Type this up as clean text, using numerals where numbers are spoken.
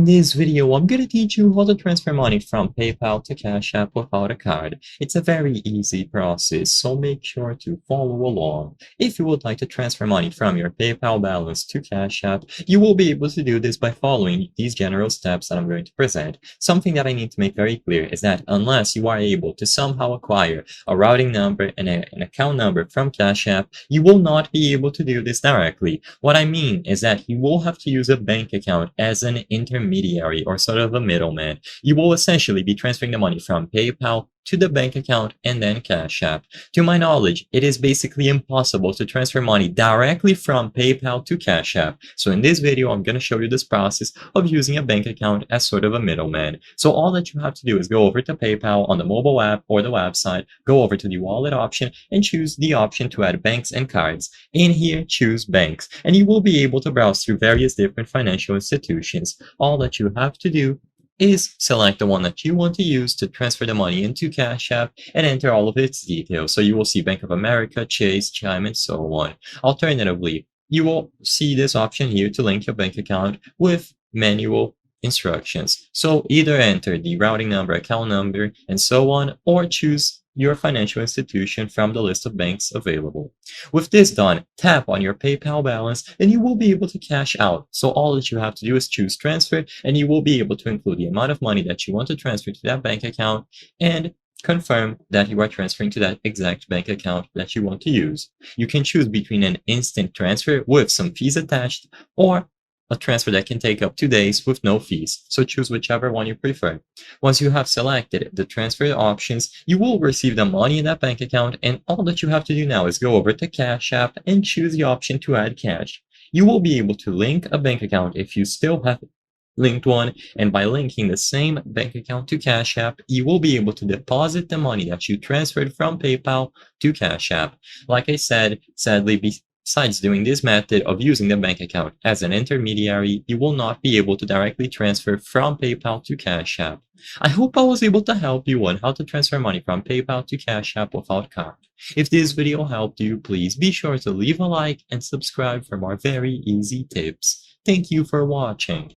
this video, I'm going to teach you how to transfer money from PayPal to Cash App without a card. It's a very easy process, so make sure to follow along. If you would like to transfer money from your PayPal balance to Cash App, you will be able to do this by following these general steps that I'm going to present. Something that I need to make very clear is that unless you are able to somehow acquire a routing number and an account number from Cash App, you will not be able to do this directly. What I mean is that you will have to use a bank account as an intermediary or sort of a middleman. You will essentially be transferring the money from PayPal to the bank account and then Cash App. To my knowledge, it is basically impossible to transfer money directly from PayPal to Cash App. So in this video, I'm going to show you this process of using a bank account as sort of a middleman. So all that you have to do is go over to PayPal on the mobile app or the website, go over to the wallet option and choose the option to add banks and cards. In here, choose banks, and you will be able to browse through various different financial institutions. All that you have to do is select the one that you want to use to transfer the money into Cash App and enter all of its details. So you will see Bank of America, Chase, Chime, and so on. Alternatively, you will see this option here to link your bank account with manual instructions. So either enter the routing number, account number, and so on, or choose your financial institution from the list of banks available. With this done, tap on your PayPal balance and you will be able to cash out. So all that you have to do is choose transfer and you will be able to include the amount of money that you want to transfer to that bank account and confirm that you are transferring to that exact bank account that you want to use. You can choose between an instant transfer with some fees attached or a transfer that can take up 2 days with no fees, so choose whichever one you prefer. Once you have selected the transfer options, you will receive the money in that bank account, and all that you have to do now is go over to Cash App and choose the option to add cash. You will be able to link a bank account if you still have linked one, and by linking the same bank account to Cash App, you will be able to deposit the money that you transferred from PayPal to Cash App. Like I said, sadly, besides doing this method of using the bank account as an intermediary, you will not be able to directly transfer from PayPal to Cash App. I hope I was able to help you on how to transfer money from PayPal to Cash App without card. If this video helped you, please be sure to leave a like and subscribe for more very easy tips. Thank you for watching.